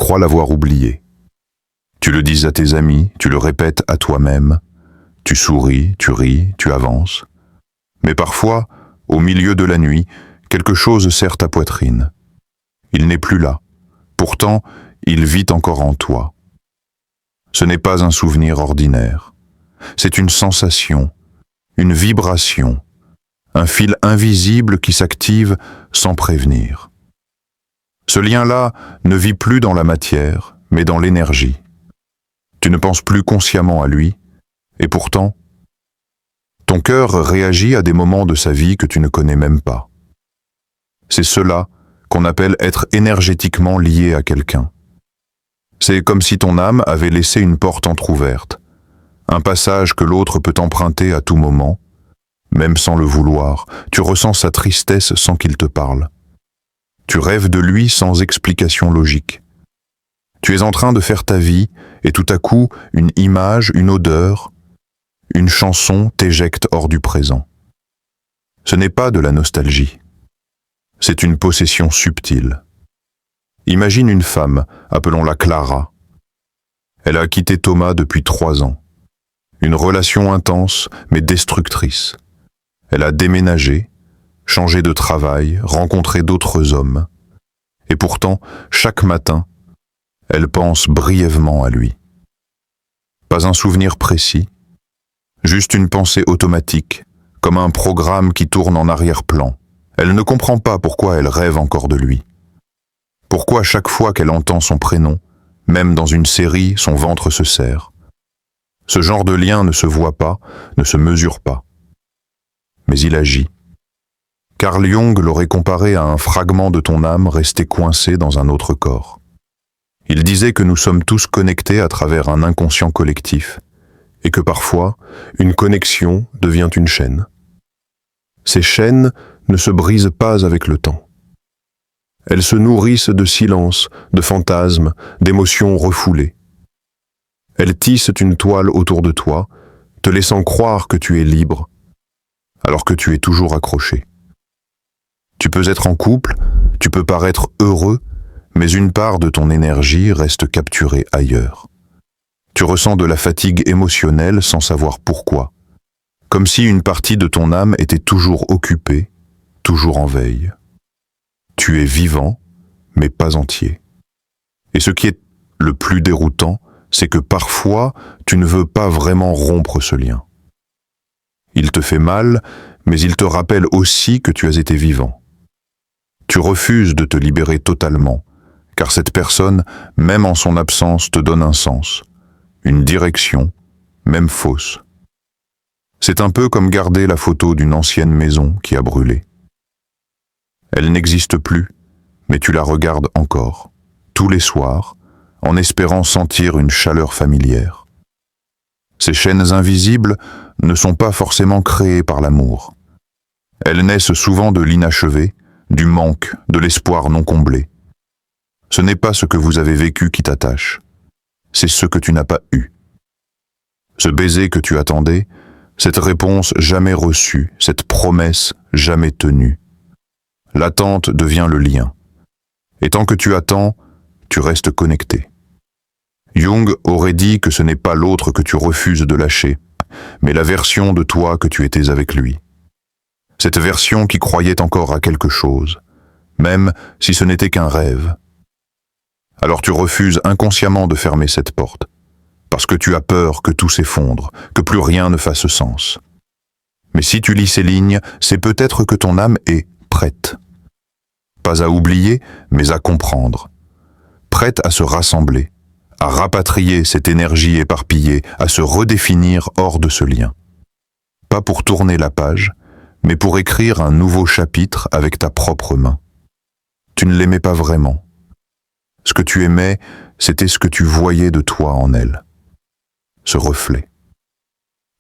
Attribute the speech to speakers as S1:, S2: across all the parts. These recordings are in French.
S1: crois l'avoir oublié. Tu le dis à tes amis, tu le répètes à toi-même, tu souris, tu ris, tu avances. Mais parfois, au milieu de la nuit, quelque chose serre ta poitrine. Il n'est plus là. Pourtant, il vit encore en toi. Ce n'est pas un souvenir ordinaire. C'est une sensation, une vibration, un fil invisible qui s'active sans prévenir. Ce lien-là ne vit plus dans la matière, mais dans l'énergie. Tu ne penses plus consciemment à lui, et pourtant, ton cœur réagit à des moments de sa vie que tu ne connais même pas. C'est cela qu'on appelle être énergétiquement lié à quelqu'un. C'est comme si ton âme avait laissé une porte entr'ouverte, un passage que l'autre peut emprunter à tout moment, même sans le vouloir. Tu ressens sa tristesse sans qu'il te parle. Tu rêves de lui sans explication logique. Tu es en train de faire ta vie et tout à coup, une image, une odeur, une chanson t'éjecte hors du présent. Ce n'est pas de la nostalgie. C'est une possession subtile. Imagine une femme, appelons-la Clara. Elle a quitté Thomas depuis 3 ans. Une relation intense, mais destructrice. Elle a déménagé, changé de travail, rencontré d'autres hommes. Et pourtant, chaque matin, elle pense brièvement à lui. Pas un souvenir précis, juste une pensée automatique, comme un programme qui tourne en arrière-plan. Elle ne comprend pas pourquoi elle rêve encore de lui. Pourquoi chaque fois qu'elle entend son prénom, même dans une série, son ventre se serre. Ce genre de lien ne se voit pas, ne se mesure pas. Mais il agit. Carl Jung l'aurait comparé à un fragment de ton âme resté coincé dans un autre corps. Il disait que nous sommes tous connectés à travers un inconscient collectif, et que parfois, une connexion devient une chaîne. Ces chaînes ne se brisent pas avec le temps. Elles se nourrissent de silence, de fantasmes, d'émotions refoulées. Elles tissent une toile autour de toi, te laissant croire que tu es libre, alors que tu es toujours accroché. Tu peux être en couple, tu peux paraître heureux, mais une part de ton énergie reste capturée ailleurs. Tu ressens de la fatigue émotionnelle sans savoir pourquoi, comme si une partie de ton âme était toujours occupée, toujours en veille. Tu es vivant, mais pas entier. Et ce qui est le plus déroutant, c'est que parfois, tu ne veux pas vraiment rompre ce lien. Il te fait mal, mais il te rappelle aussi que tu as été vivant. Tu refuses de te libérer totalement, car cette personne, même en son absence, te donne un sens, une direction, même fausse. C'est un peu comme garder la photo d'une ancienne maison qui a brûlé. Elle n'existe plus, mais tu la regardes encore, tous les soirs, en espérant sentir une chaleur familière. Ces chaînes invisibles ne sont pas forcément créées par l'amour. Elles naissent souvent de l'inachevé, du manque, de l'espoir non comblé. Ce n'est pas ce que vous avez vécu qui t'attache, c'est ce que tu n'as pas eu. Ce baiser que tu attendais, cette réponse jamais reçue, cette promesse jamais tenue. L'attente devient le lien. Et tant que tu attends, tu restes connecté. Jung aurait dit que ce n'est pas l'autre que tu refuses de lâcher, mais la version de toi que tu étais avec lui. Cette version qui croyait encore à quelque chose, même si ce n'était qu'un rêve. Alors tu refuses inconsciemment de fermer cette porte, parce que tu as peur que tout s'effondre, que plus rien ne fasse sens. Mais si tu lis ces lignes, c'est peut-être que ton âme est prête. Pas à oublier, mais à comprendre. Prête à se rassembler, à rapatrier cette énergie éparpillée, à se redéfinir hors de ce lien. Pas pour tourner la page, mais pour écrire un nouveau chapitre avec ta propre main. Tu ne l'aimais pas vraiment. Ce que tu aimais, c'était ce que tu voyais de toi en elle. Ce reflet.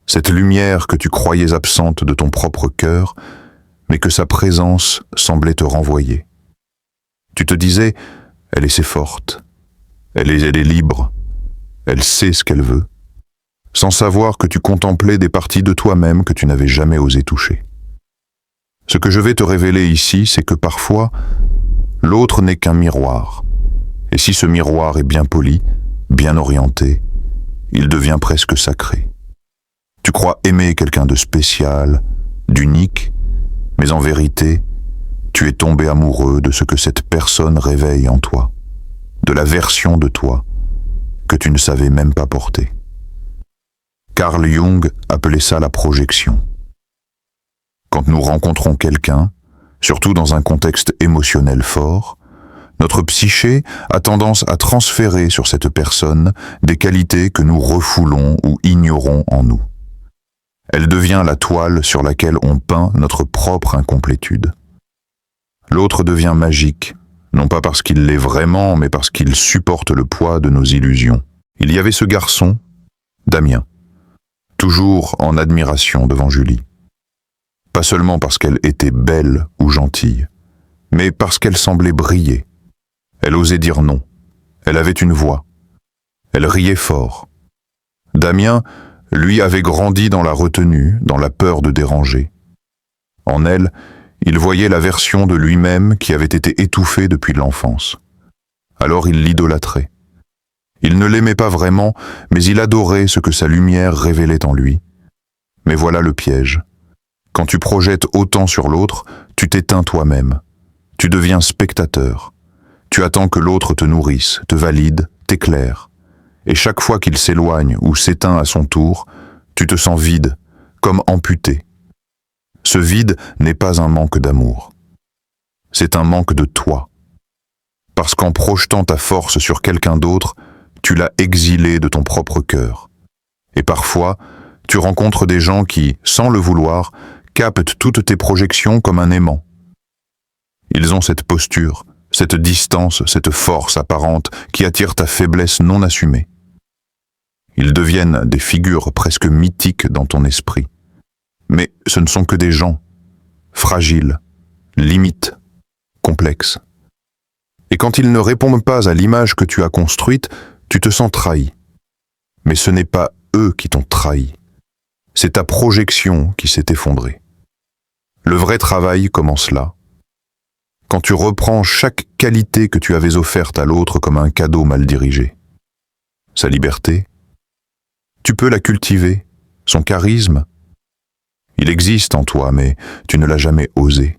S1: Cette lumière que tu croyais absente de ton propre cœur, mais que sa présence semblait te renvoyer. Tu te disais, elle est si forte, elle est libre, elle sait ce qu'elle veut, sans savoir que tu contemplais des parties de toi-même que tu n'avais jamais osé toucher. Ce que je vais te révéler ici, c'est que parfois, l'autre n'est qu'un miroir, Et si ce miroir est bien poli, bien orienté, il devient presque sacré. Tu crois aimer quelqu'un de spécial, d'unique, mais en vérité, tu es tombé amoureux de ce que cette personne réveille en toi, de la version de toi que tu ne savais même pas porter. Carl Jung appelait ça la projection. Quand nous rencontrons quelqu'un, surtout dans un contexte émotionnel fort, notre psyché a tendance à transférer sur cette personne des qualités que nous refoulons ou ignorons en nous. Elle devient la toile sur laquelle on peint notre propre incomplétude. L'autre devient magique, non pas parce qu'il l'est vraiment, mais parce qu'il supporte le poids de nos illusions. Il y avait ce garçon, Damien, toujours en admiration devant Julie. Pas seulement parce qu'elle était belle ou gentille, mais parce qu'elle semblait briller. Elle osait dire non. Elle avait une voix. Elle riait fort. Damien, lui, avait grandi dans la retenue, dans la peur de déranger. En elle, il voyait la version de lui-même qui avait été étouffée depuis l'enfance. Alors il l'idolâtrait. Il ne l'aimait pas vraiment, mais il adorait ce que sa lumière révélait en lui. Mais voilà le piège. Quand tu projettes autant sur l'autre, tu t'éteins toi-même. Tu deviens spectateur. Tu attends que l'autre te nourrisse, te valide, t'éclaire. Et chaque fois qu'il s'éloigne ou s'éteint à son tour, tu te sens vide, comme amputé. Ce vide n'est pas un manque d'amour. C'est un manque de toi. Parce qu'en projetant ta force sur quelqu'un d'autre, tu l'as exilé de ton propre cœur. Et parfois, tu rencontres des gens qui, sans le vouloir, captent toutes tes projections comme un aimant. Ils ont cette posture, cette distance, cette force apparente qui attire ta faiblesse non assumée. Ils deviennent des figures presque mythiques dans ton esprit. Mais ce ne sont que des gens, fragiles, limites, complexes. Et quand ils ne répondent pas à l'image que tu as construite, tu te sens trahi. Mais ce n'est pas eux qui t'ont trahi. C'est ta projection qui s'est effondrée. Le vrai travail commence là. Quand tu reprends chaque qualité que tu avais offerte à l'autre comme un cadeau mal dirigé. Sa liberté, tu peux la cultiver, son charisme. Il existe en toi, mais tu ne l'as jamais osé.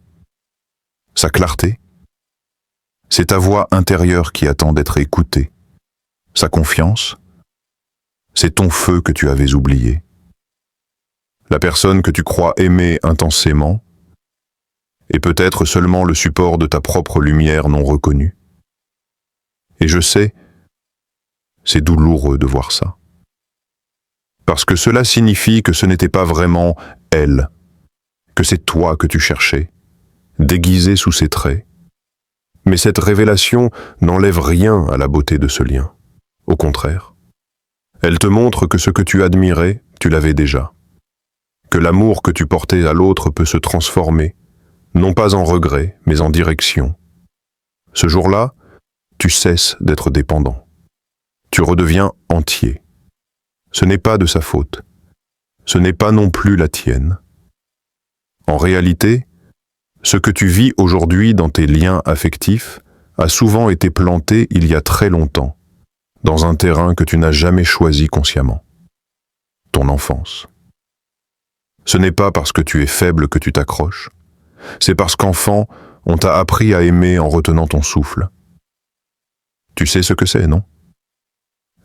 S1: Sa clarté, c'est ta voix intérieure qui attend d'être écoutée. Sa confiance, c'est ton feu que tu avais oublié. La personne que tu crois aimer intensément est peut-être seulement le support de ta propre lumière non reconnue. Et je sais, c'est douloureux de voir ça. Parce que cela signifie que ce n'était pas vraiment elle, que c'est toi que tu cherchais, déguisé sous ses traits. Mais cette révélation n'enlève rien à la beauté de ce lien. Au contraire, elle te montre que ce que tu admirais, tu l'avais déjà. Que l'amour que tu portais à l'autre peut se transformer, non pas en regret, mais en direction. Ce jour-là, tu cesses d'être dépendant. Tu redeviens entier. Ce n'est pas de sa faute. Ce n'est pas non plus la tienne. En réalité, ce que tu vis aujourd'hui dans tes liens affectifs a souvent été planté il y a très longtemps, dans un terrain que tu n'as jamais choisi consciemment. Ton enfance. Ce n'est pas parce que tu es faible que tu t'accroches. C'est parce qu'enfant, on t'a appris à aimer en retenant ton souffle. Tu sais ce que c'est, non?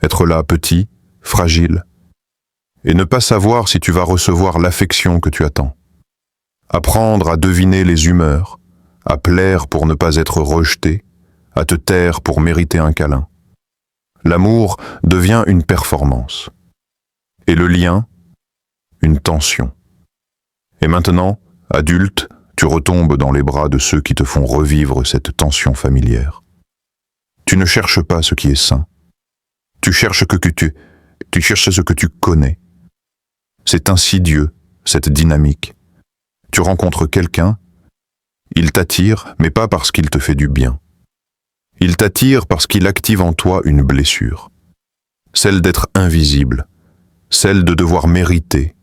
S1: Être là petit, fragile, et ne pas savoir si tu vas recevoir l'affection que tu attends. Apprendre à deviner les humeurs, à plaire pour ne pas être rejeté, à te taire pour mériter un câlin. L'amour devient une performance. Et le lien, une tension. Et maintenant, adulte, tu retombes dans les bras de ceux qui te font revivre cette tension familière. Tu ne cherches pas ce qui est sain. Tu cherches ce que tu connais. C'est insidieux, cette dynamique. Tu rencontres quelqu'un, il t'attire, mais pas parce qu'il te fait du bien. Il t'attire parce qu'il active en toi une blessure. Celle d'être invisible, celle de devoir mériter,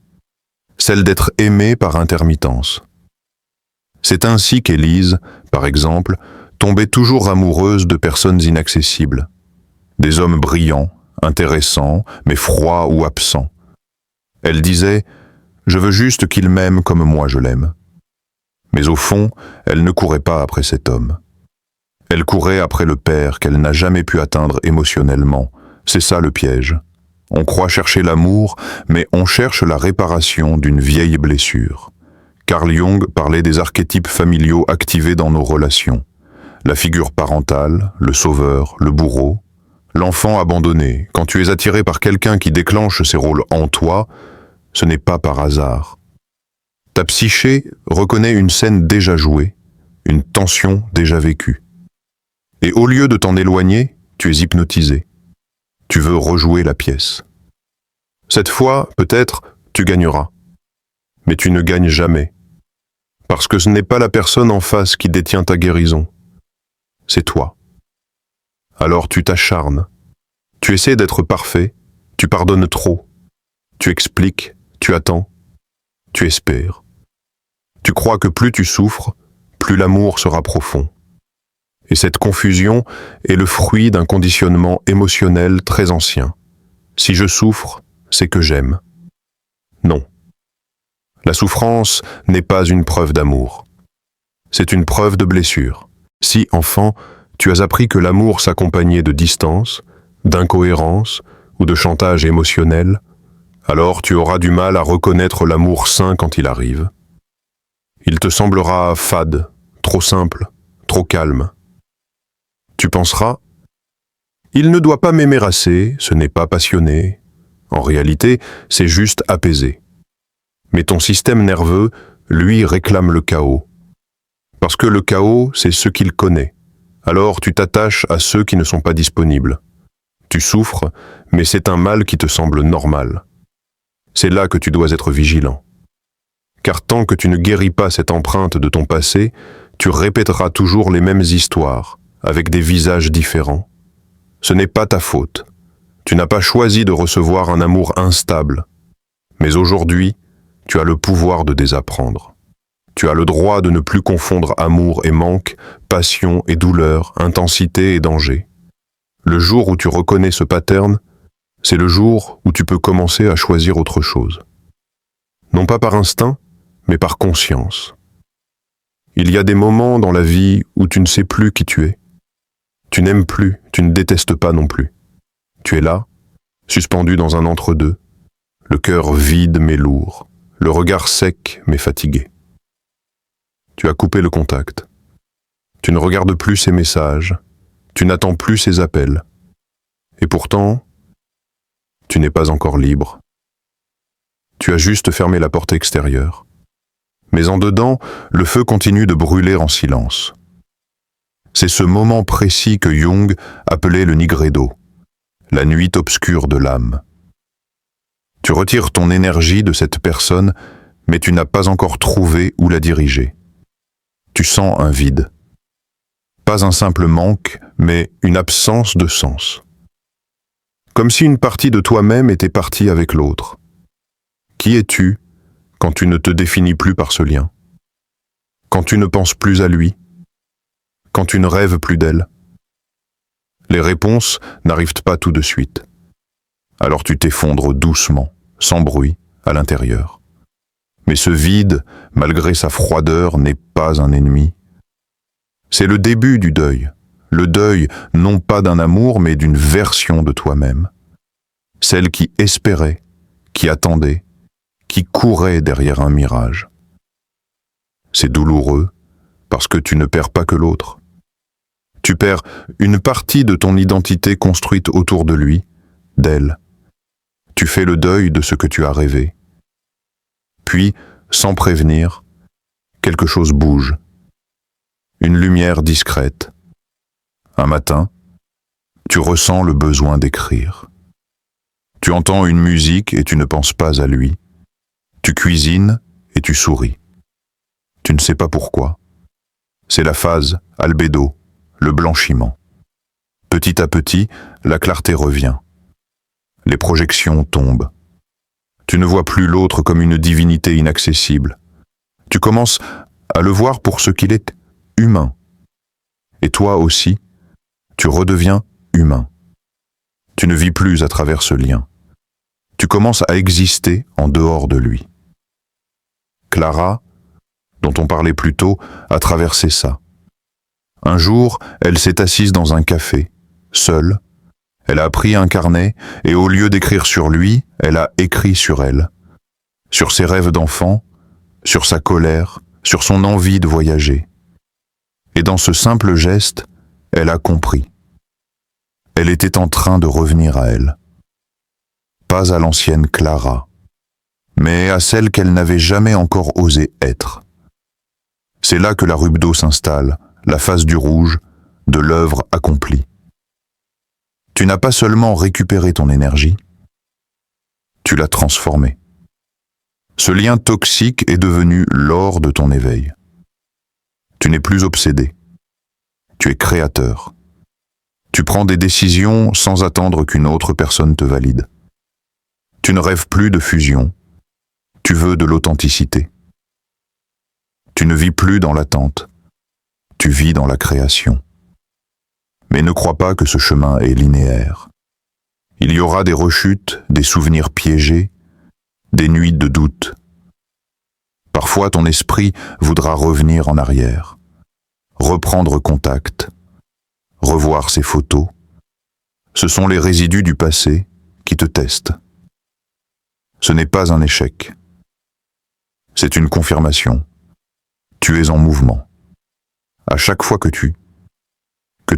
S1: celle d'être aimé par intermittence. C'est ainsi qu'Élise, par exemple, tombait toujours amoureuse de personnes inaccessibles. Des hommes brillants, intéressants, mais froids ou absents. Elle disait « Je veux juste qu'il m'aime comme moi je l'aime ». Mais au fond, elle ne courait pas après cet homme. Elle courait après le père qu'elle n'a jamais pu atteindre émotionnellement. C'est ça le piège. On croit chercher l'amour, mais on cherche la réparation d'une vieille blessure. Carl Jung parlait des archétypes familiaux activés dans nos relations. La figure parentale, le sauveur, le bourreau. L'enfant abandonné, quand tu es attiré par quelqu'un qui déclenche ces rôles en toi, ce n'est pas par hasard. Ta psyché reconnaît une scène déjà jouée, une tension déjà vécue. Et au lieu de t'en éloigner, tu es hypnotisé. Tu veux rejouer la pièce. Cette fois, peut-être, tu gagneras. Mais tu ne gagnes jamais. Parce que ce n'est pas la personne en face qui détient ta guérison. C'est toi. Alors tu t'acharnes. Tu essaies d'être parfait, tu pardonnes trop. Tu expliques, tu attends, tu espères. Tu crois que plus tu souffres, plus l'amour sera profond. Et cette confusion est le fruit d'un conditionnement émotionnel très ancien. Si je souffre, c'est que j'aime. Non. La souffrance n'est pas une preuve d'amour. C'est une preuve de blessure. Si, enfant, tu as appris que l'amour s'accompagnait de distance, d'incohérence ou de chantage émotionnel, alors tu auras du mal à reconnaître l'amour sain quand il arrive. Il te semblera fade, trop simple, trop calme. Tu penseras « Il ne doit pas m'aimer assez, ce n'est pas passionné. » En réalité, c'est juste apaisé. Mais ton système nerveux, lui, réclame le chaos. Parce que le chaos, c'est ce qu'il connaît. Alors tu t'attaches à ceux qui ne sont pas disponibles. Tu souffres, mais c'est un mal qui te semble normal. C'est là que tu dois être vigilant. Car tant que tu ne guéris pas cette empreinte de ton passé, tu répéteras toujours les mêmes histoires, avec des visages différents. Ce n'est pas ta faute. Tu n'as pas choisi de recevoir un amour instable. Mais aujourd'hui, tu as le pouvoir de désapprendre. Tu as le droit de ne plus confondre amour et manque, passion et douleur, intensité et danger. Le jour où tu reconnais ce pattern, c'est le jour où tu peux commencer à choisir autre chose. Non pas par instinct, mais par conscience. Il y a des moments dans la vie où tu ne sais plus qui tu es. Tu n'aimes plus, tu ne détestes pas non plus. Tu es là, suspendu dans un entre-deux, le cœur vide mais lourd, le regard sec mais fatigué. Tu as coupé le contact. Tu ne regardes plus ses messages, tu n'attends plus ses appels. Et pourtant, tu n'es pas encore libre. Tu as juste fermé la porte extérieure. Mais en dedans, le feu continue de brûler en silence. C'est ce moment précis que Jung appelait le nigredo, la nuit obscure de l'âme. Tu retires ton énergie de cette personne, mais tu n'as pas encore trouvé où la diriger. Tu sens un vide. Pas un simple manque, mais une absence de sens. Comme si une partie de toi-même était partie avec l'autre. Qui es-tu quand tu ne te définis plus par ce lien? Quand tu ne penses plus à lui? Quand tu ne rêves plus d'elle? Les réponses n'arrivent pas tout de suite. Alors tu t'effondres doucement, sans bruit, à l'intérieur. Mais ce vide, malgré sa froideur, n'est pas un ennemi. C'est le début du deuil. Le deuil, non pas d'un amour, mais d'une version de toi-même. Celle qui espérait, qui attendait, qui courait derrière un mirage. C'est douloureux, parce que tu ne perds pas que l'autre. Tu perds une partie de ton identité construite autour de lui, d'elle. Tu fais le deuil de ce que tu as rêvé. Puis, sans prévenir, quelque chose bouge. Une lumière discrète. Un matin, tu ressens le besoin d'écrire. Tu entends une musique et tu ne penses pas à lui. Tu cuisines et tu souris. Tu ne sais pas pourquoi. C'est la phase albédo, le blanchiment. Petit à petit, la clarté revient. Les projections tombent. Tu ne vois plus l'autre comme une divinité inaccessible. Tu commences à le voir pour ce qu'il est, humain. Et toi aussi, tu redeviens humain. Tu ne vis plus à travers ce lien. Tu commences à exister en dehors de lui. Clara, dont on parlait plus tôt, a traversé ça. Un jour, elle s'est assise dans un café, seule. Elle a pris un carnet et au lieu d'écrire sur lui, elle a écrit sur elle. Sur ses rêves d'enfant, sur sa colère, sur son envie de voyager. Et dans ce simple geste, elle a compris. Elle était en train de revenir à elle. Pas à l'ancienne Clara, mais à celle qu'elle n'avait jamais encore osé être. C'est là que la rubdo s'installe, la phase du rouge, de l'œuvre accomplie. Tu n'as pas seulement récupéré ton énergie, tu l'as transformée. Ce lien toxique est devenu l'or de ton éveil. Tu n'es plus obsédé, tu es créateur. Tu prends des décisions sans attendre qu'une autre personne te valide. Tu ne rêves plus de fusion, tu veux de l'authenticité. Tu ne vis plus dans l'attente, tu vis dans la création. Mais ne crois pas que ce chemin est linéaire. Il y aura des rechutes, des souvenirs piégés, des nuits de doute. Parfois ton esprit voudra revenir en arrière, reprendre contact, revoir ses photos. Ce sont les résidus du passé qui te testent. Ce n'est pas un échec. C'est une confirmation. Tu es en mouvement. À chaque fois que tu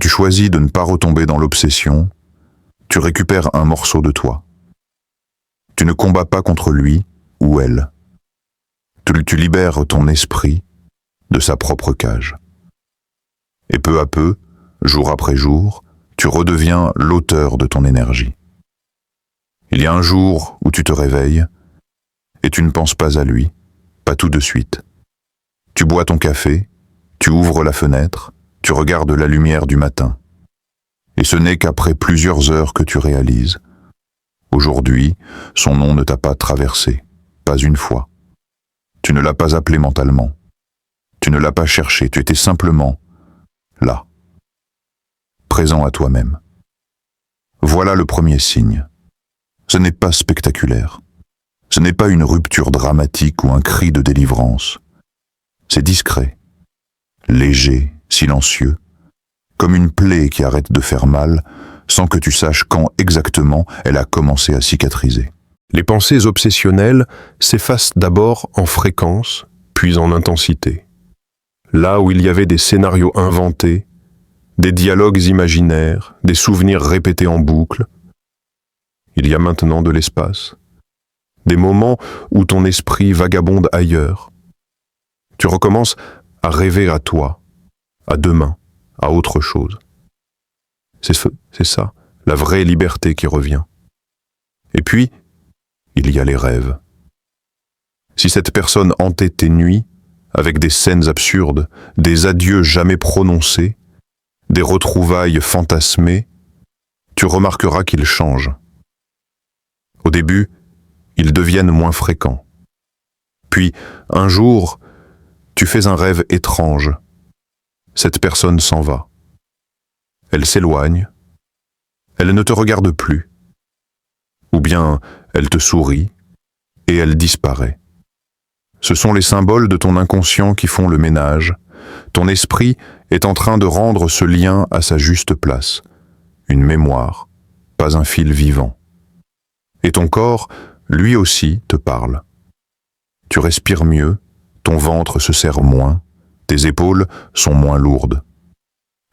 S1: choisis de ne pas retomber dans l'obsession, tu récupères un morceau de toi. Tu ne combats pas contre lui ou elle. Tu libères ton esprit de sa propre cage. Et peu à peu, jour après jour, tu redeviens l'auteur de ton énergie. Il y a un jour où tu te réveilles et tu ne penses pas à lui, pas tout de suite. Tu bois ton café, tu ouvres la fenêtre, tu regardes la lumière du matin. Et ce n'est qu'après plusieurs heures que tu réalises. Aujourd'hui, son nom ne t'a pas traversé, pas une fois. Tu ne l'as pas appelé mentalement. Tu ne l'as pas cherché, tu étais simplement là, présent à toi-même. Voilà le premier signe. Ce n'est pas spectaculaire. Ce n'est pas une rupture dramatique ou un cri de délivrance. C'est discret, léger, silencieux, comme une plaie qui arrête de faire mal sans que tu saches quand exactement elle a commencé à cicatriser.
S2: Les pensées obsessionnelles s'effacent d'abord en fréquence, puis en intensité. Là où il y avait des scénarios inventés, des dialogues imaginaires, des souvenirs répétés en boucle, il y a maintenant de l'espace. Des moments où ton esprit vagabonde ailleurs. Tu recommences à rêver à toi, à demain, à autre chose. C'est ça, la vraie liberté qui revient. Et puis, il y a les rêves. Si cette personne hantait tes nuits, avec des scènes absurdes, des adieux jamais prononcés, des retrouvailles fantasmées, tu remarqueras qu'ils changent. Au début, ils deviennent moins fréquents. Puis, un jour, tu fais un rêve étrange. Cette personne s'en va. Elle s'éloigne. Elle ne te regarde plus. Ou bien, elle te sourit et elle disparaît. Ce sont les symboles de ton inconscient qui font le ménage. Ton esprit est en train de rendre ce lien à sa juste place. Une mémoire, pas un fil vivant. Et ton corps, lui aussi, te parle. Tu respires mieux, ton ventre se serre moins, tes épaules sont moins lourdes.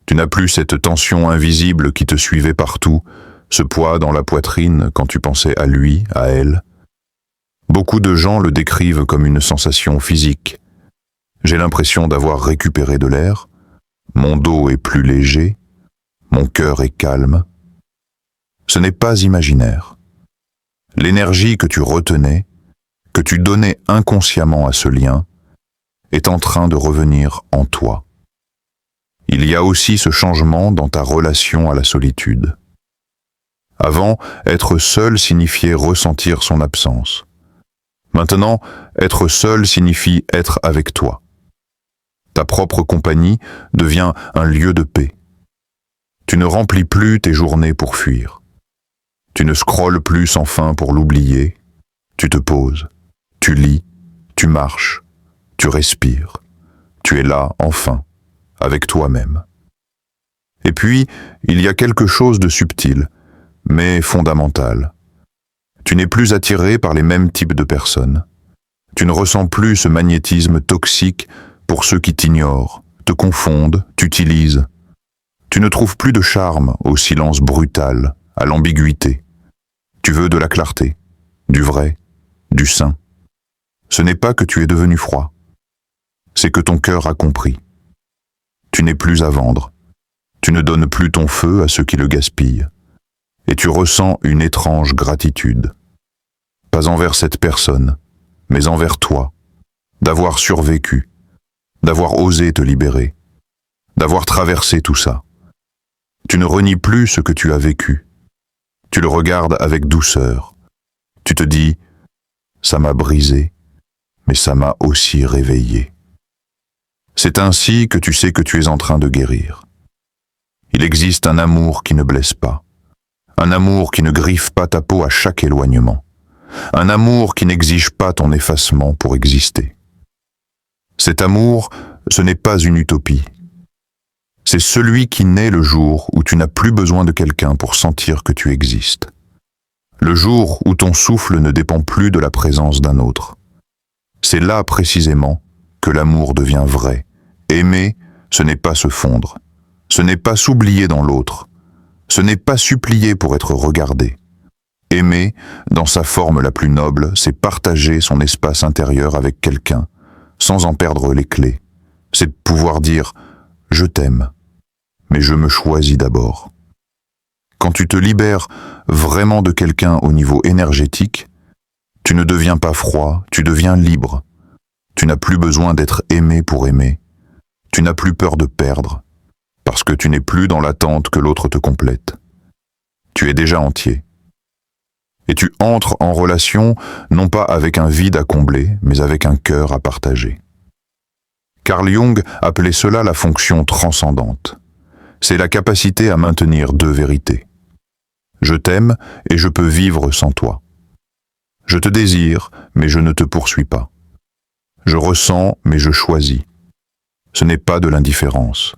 S2: Tu n'as plus cette tension invisible qui te suivait partout, ce poids dans la poitrine quand tu pensais à lui, à elle. Beaucoup de gens le décrivent comme une sensation physique. J'ai l'impression d'avoir récupéré de l'air, mon dos est plus léger, mon cœur est calme. Ce n'est pas imaginaire. L'énergie que tu retenais, que tu donnais inconsciemment à ce lien, est en train de revenir en toi. Il y a aussi ce changement dans ta relation à la solitude. Avant, être seul signifiait ressentir son absence. Maintenant, être seul signifie être avec toi.
S1: Ta propre compagnie devient un lieu de paix. Tu ne remplis plus tes journées pour fuir. Tu ne scrolles plus sans fin pour l'oublier. Tu te poses, tu lis, tu marches, tu respires. Tu es là, enfin, avec toi-même. Et puis, il y a quelque chose de subtil, mais fondamental. Tu n'es plus attiré par les mêmes types de personnes. Tu ne ressens plus ce magnétisme toxique pour ceux qui t'ignorent, te confondent, t'utilisent. Tu ne trouves plus de charme au silence brutal, à l'ambiguïté. Tu veux de la clarté, du vrai, du sain. Ce n'est pas que tu es devenu froid, c'est que ton cœur a compris. Tu n'es plus à vendre. Tu ne donnes plus ton feu à ceux qui le gaspillent. Et tu ressens une étrange gratitude. Pas envers cette personne, mais envers toi, d'avoir survécu, d'avoir osé te libérer, d'avoir traversé tout ça. Tu ne renies plus ce que tu as vécu. Tu le regardes avec douceur. Tu te dis, ça m'a brisé, mais ça m'a aussi réveillé. C'est ainsi que tu sais que tu es en train de guérir. Il existe un amour qui ne blesse pas, un amour qui ne griffe pas ta peau à chaque éloignement, un amour qui n'exige pas ton effacement pour exister. Cet amour, ce n'est pas une utopie. C'est celui qui naît le jour où tu n'as plus besoin de quelqu'un pour sentir que tu existes. Le jour où ton souffle ne dépend plus de la présence d'un autre. C'est là précisément que l'amour devient vrai. Aimer, ce n'est pas se fondre. Ce n'est pas s'oublier dans l'autre. Ce n'est pas supplier pour être regardé. Aimer, dans sa forme la plus noble, c'est partager son espace intérieur avec quelqu'un, sans en perdre les clés. C'est pouvoir dire « je t'aime », mais je me choisis d'abord. Quand tu te libères vraiment de quelqu'un au niveau énergétique, tu ne deviens pas froid, tu deviens libre. Tu n'as plus besoin d'être aimé pour aimer. Tu n'as plus peur de perdre, parce que tu n'es plus dans l'attente que l'autre te complète. Tu es déjà entier. Et tu entres en relation non pas avec un vide à combler, mais avec un cœur à partager. Carl Jung appelait cela la fonction transcendante. C'est la capacité à maintenir deux vérités. Je t'aime et je peux vivre sans toi. Je te désire, mais je ne te poursuis pas. Je ressens, mais je choisis. Ce n'est pas de l'indifférence.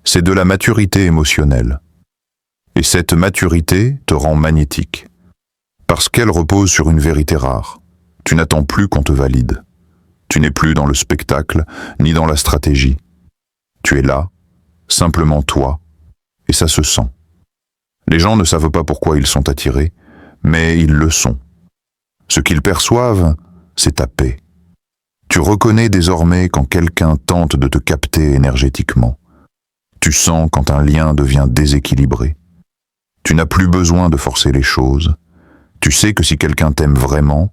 S1: C'est de la maturité émotionnelle. Et cette maturité te rend magnétique. Parce qu'elle repose sur une vérité rare. Tu n'attends plus qu'on te valide. Tu n'es plus dans le spectacle, ni dans la stratégie. Tu es là, simplement toi, et ça se sent. Les gens ne savent pas pourquoi ils sont attirés, mais ils le sont. Ce qu'ils perçoivent, c'est ta paix. Tu reconnais désormais quand quelqu'un tente de te capter énergétiquement. Tu sens quand un lien devient déséquilibré. Tu n'as plus besoin de forcer les choses. Tu sais que si quelqu'un t'aime vraiment,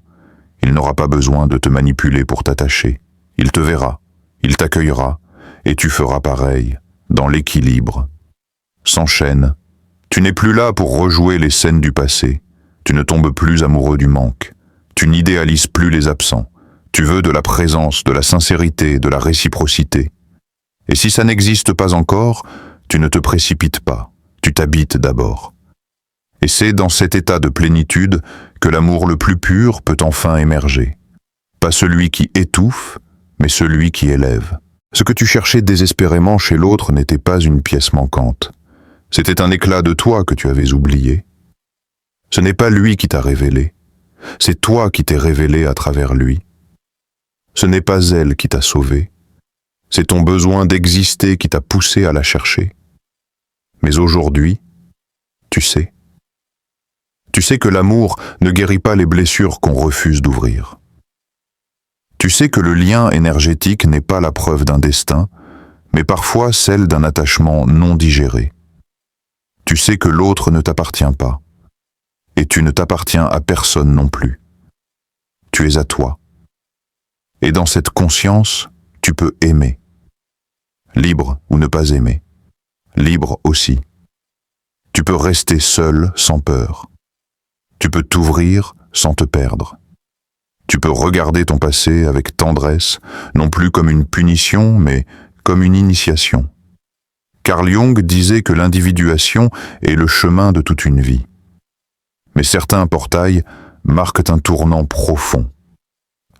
S1: il n'aura pas besoin de te manipuler pour t'attacher. Il te verra, il t'accueillera, et tu feras pareil, dans l'équilibre. S'enchaîne. Tu n'es plus là pour rejouer les scènes du passé. Tu ne tombes plus amoureux du manque. Tu n'idéalises plus les absents. Tu veux de la présence, de la sincérité, de la réciprocité. Et si ça n'existe pas encore, tu ne te précipites pas. Tu t'habites d'abord. Et c'est dans cet état de plénitude que l'amour le plus pur peut enfin émerger. Pas celui qui étouffe, mais celui qui élève. Ce que tu cherchais désespérément chez l'autre n'était pas une pièce manquante. C'était un éclat de toi que tu avais oublié. Ce n'est pas lui qui t'a révélé, c'est toi qui t'es révélé à travers lui. Ce n'est pas elle qui t'a sauvé, c'est ton besoin d'exister qui t'a poussé à la chercher. Mais aujourd'hui, tu sais. Tu sais que l'amour ne guérit pas les blessures qu'on refuse d'ouvrir. Tu sais que le lien énergétique n'est pas la preuve d'un destin, mais parfois celle d'un attachement non digéré. Tu sais que l'autre ne t'appartient pas, et tu ne t'appartiens à personne non plus. Tu es à toi. Et dans cette conscience, tu peux aimer. Libre ou ne pas aimer. Libre aussi. Tu peux rester seul sans peur. Tu peux t'ouvrir sans te perdre. Tu peux regarder ton passé avec tendresse, non plus comme une punition, mais comme une initiation. Carl Jung disait que l'individuation est le chemin de toute une vie. Mais certains portails marquent un tournant profond.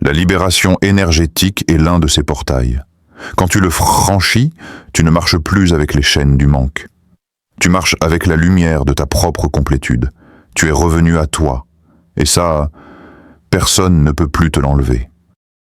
S1: La libération énergétique est l'un de ces portails. Quand tu le franchis, tu ne marches plus avec les chaînes du manque. Tu marches avec la lumière de ta propre complétude. Tu es revenu à toi. Et ça, personne ne peut plus te l'enlever.